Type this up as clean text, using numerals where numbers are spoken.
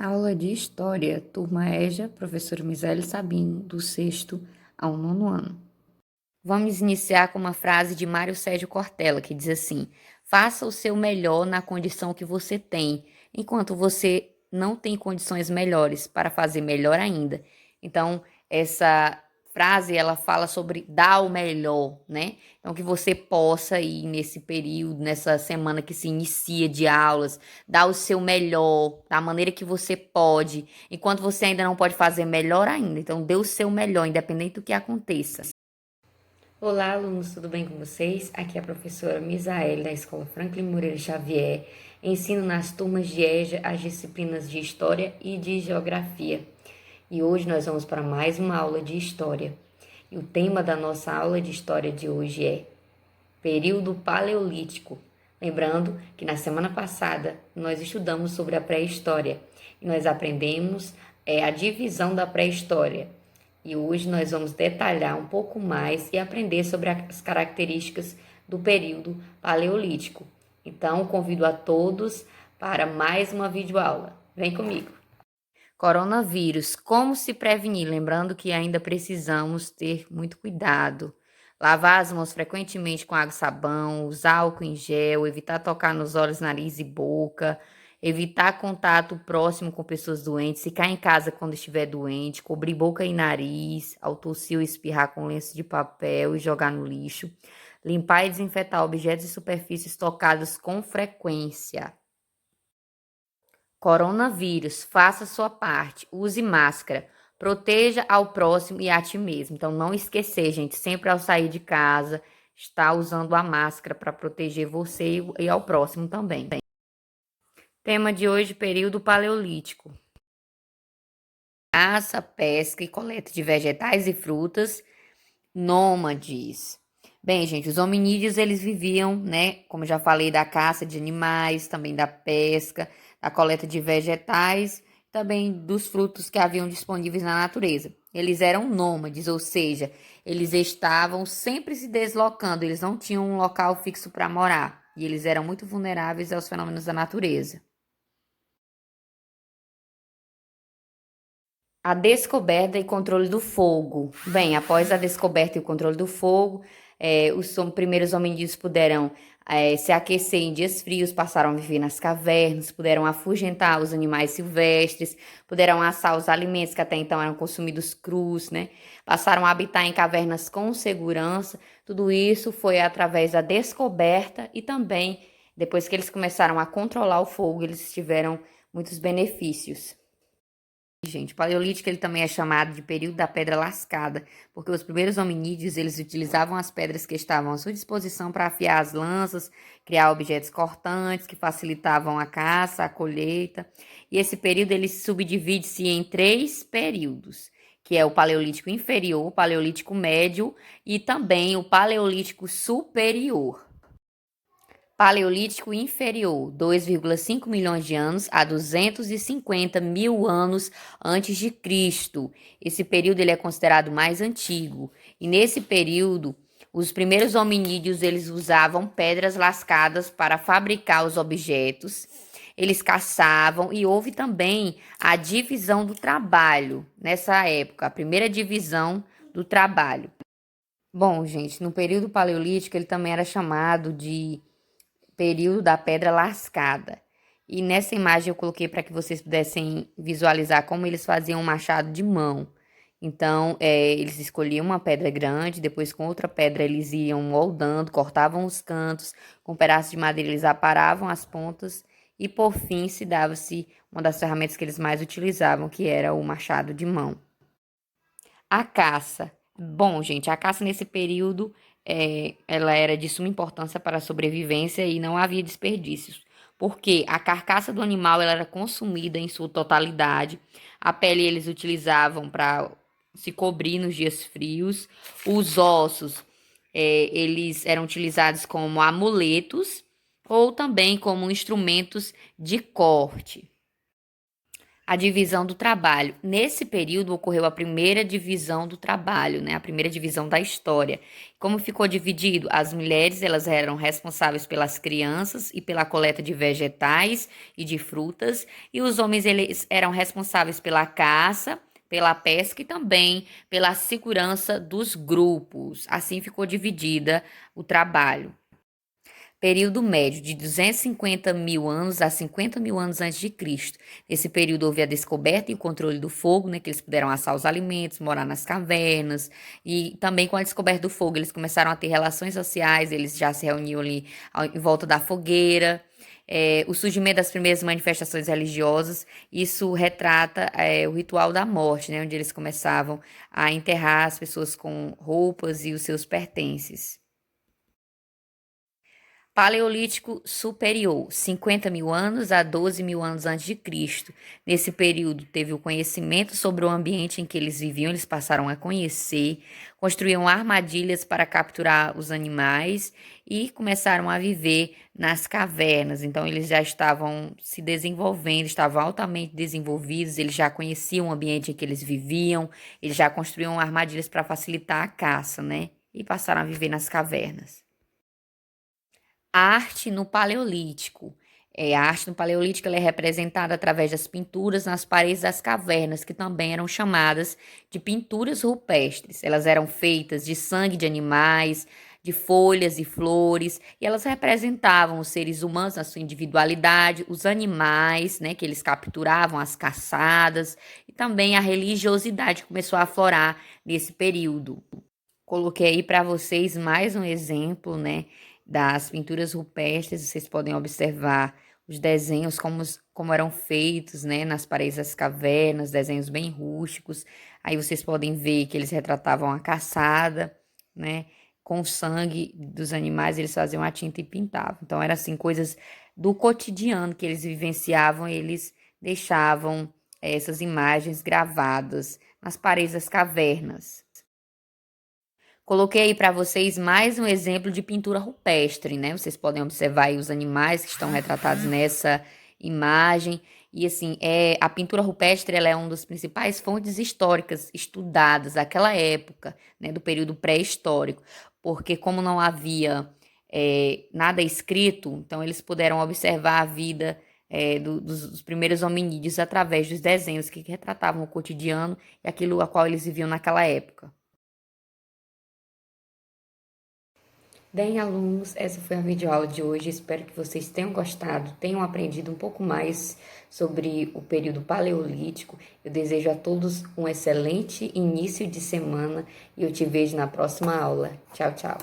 Aula de História, turma EJA, professora Misaele Sabino, do 6º ao 9º ano. Vamos iniciar com uma frase de Mário Sérgio Cortella, que diz assim: faça o seu melhor na condição que você tem, enquanto você não tem condições melhores para fazer melhor ainda. Então, essa frase, ela fala sobre dar o melhor, né? Então, que você possa ir nesse período, nessa semana que se inicia de aulas, dar o seu melhor, da maneira que você pode, enquanto você ainda não pode fazer melhor ainda. Então, dê o seu melhor, independente do que aconteça. Olá, alunos, tudo bem com vocês? Aqui é a professora Misaele, da Escola Franklin Moreira Xavier. Ensino nas turmas de EJA as disciplinas de História e de Geografia. E hoje nós vamos para mais uma aula de História. E o tema da nossa aula de História de hoje é Período Paleolítico. Lembrando que na semana passada nós estudamos sobre a pré-história e nós aprendemos a divisão da pré-história. E hoje nós vamos detalhar um pouco mais e aprender sobre as características do período paleolítico. Então, convido a todos para mais uma videoaula. Vem comigo! Coronavírus, como se prevenir? Lembrando que ainda precisamos ter muito cuidado. Lavar as mãos frequentemente com água e sabão, usar álcool em gel, evitar tocar nos olhos, nariz e boca, evitar contato próximo com pessoas doentes, ficar em casa quando estiver doente, cobrir boca e nariz, ao tossir ou espirrar com lenço de papel e jogar no lixo, limpar e desinfetar objetos e superfícies tocadas com frequência. Coronavírus, faça sua parte, use máscara, proteja ao próximo e a ti mesmo. Então, não esquecer, gente, sempre ao sair de casa, está usando a máscara para proteger você e ao próximo também. Tema de hoje, período paleolítico. Caça, pesca e coleta de vegetais e frutas, nômades. Bem, gente, os hominídeos, eles viviam, né, como já falei, da caça de animais, também da pesca, da coleta de vegetais, também dos frutos que haviam disponíveis na natureza. Eles eram nômades, ou seja, eles estavam sempre se deslocando, eles não tinham um local fixo para morar, e eles eram muito vulneráveis aos fenômenos da natureza. A descoberta e controle do fogo. Bem, após a descoberta e o controle do fogo, os primeiros hominídeos puderam se aquecer em dias frios, passaram a viver nas cavernas, puderam afugentar os animais silvestres, puderam assar os alimentos que até então eram consumidos crus, né? Passaram a habitar em cavernas com segurança. Tudo isso foi através da descoberta e também, depois que eles começaram a controlar o fogo, eles tiveram muitos benefícios. Gente, o paleolítico ele também é chamado de período da pedra lascada, porque os primeiros hominídeos eles utilizavam as pedras que estavam à sua disposição para afiar as lanças, criar objetos cortantes que facilitavam a caça, a colheita. E esse período ele subdivide-se em 3 períodos, que é o paleolítico inferior, o paleolítico médio e também o paleolítico superior. Paleolítico inferior, 2,5 milhões de anos a 250 mil anos antes de Cristo. Esse período ele é considerado mais antigo. E nesse período, os primeiros hominídeos eles usavam pedras lascadas para fabricar os objetos. Eles caçavam e houve também a divisão do trabalho nessa época, a primeira divisão do trabalho. Bom, gente, no período paleolítico ele também era chamado de período da pedra lascada. E nessa imagem eu coloquei para que vocês pudessem visualizar como eles faziam um machado de mão. Então, eles escolhiam uma pedra grande, depois com outra pedra eles iam moldando, cortavam os cantos, com um pedaço de madeira eles aparavam as pontas e por fim se dava-se uma das ferramentas que eles mais utilizavam, que era o machado de mão. A caça. Bom, gente, a caça nesse período ela era de suma importância para a sobrevivência e não havia desperdícios, porque a carcaça do animal ela era consumida em sua totalidade, a pele eles utilizavam para se cobrir nos dias frios, os ossos eles eram utilizados como amuletos ou também como instrumentos de corte. A divisão do trabalho. Nesse período ocorreu a primeira divisão do trabalho, né? A primeira divisão da história. Como ficou dividido? As mulheres, elas eram responsáveis pelas crianças e pela coleta de vegetais e de frutas, e os homens, eles eram responsáveis pela caça, pela pesca e também pela segurança dos grupos. Assim ficou dividida o trabalho. Período médio de 250 mil anos a 50 mil anos antes de Cristo. Nesse período houve a descoberta e o controle do fogo, né, que eles puderam assar os alimentos, morar nas cavernas, e também com a descoberta do fogo eles começaram a ter relações sociais, eles já se reuniam ali em volta da fogueira. O surgimento das primeiras manifestações religiosas, isso retrata o ritual da morte, né, onde eles começavam a enterrar as pessoas com roupas e os seus pertences. Paleolítico Superior, 50 mil anos a 12 mil anos antes de Cristo. Nesse período, teve o conhecimento sobre o ambiente em que eles viviam, eles passaram a conhecer, construíam armadilhas para capturar os animais e começaram a viver nas cavernas. Então, eles já estavam se desenvolvendo, estavam altamente desenvolvidos, eles já conheciam o ambiente em que eles viviam, eles já construíam armadilhas para facilitar a caça, né? E passaram a viver nas cavernas. Arte no Paleolítico. A arte no Paleolítico ela é representada através das pinturas nas paredes das cavernas, que também eram chamadas de pinturas rupestres. Elas eram feitas de sangue de animais, de folhas e flores, e elas representavam os seres humanos na sua individualidade, os animais, né, que eles capturavam, as caçadas, e também a religiosidade começou a aflorar nesse período. Coloquei aí para vocês mais um exemplo, né, das pinturas rupestres. Vocês podem observar os desenhos, como eram feitos, né, nas paredes das cavernas, desenhos bem rústicos. Aí vocês podem ver que eles retratavam a caçada, né, com o sangue dos animais, eles faziam a tinta e pintavam. Então, eram assim, coisas do cotidiano que eles vivenciavam, eles deixavam essas imagens gravadas nas paredes das cavernas. Coloquei aí para vocês mais um exemplo de pintura rupestre, né? Vocês podem observar aí os animais que estão retratados nessa imagem. E assim, a pintura rupestre ela é uma das principais fontes históricas estudadas daquela época, né? Do período pré-histórico. Porque como não havia nada escrito, então eles puderam observar a vida dos primeiros hominídeos através dos desenhos que retratavam o cotidiano e aquilo a qual eles viviam naquela época. Bem, alunos, essa foi a videoaula de hoje. Espero que vocês tenham gostado, tenham aprendido um pouco mais sobre o período paleolítico. Eu desejo a todos um excelente início de semana e eu te vejo na próxima aula. Tchau, tchau.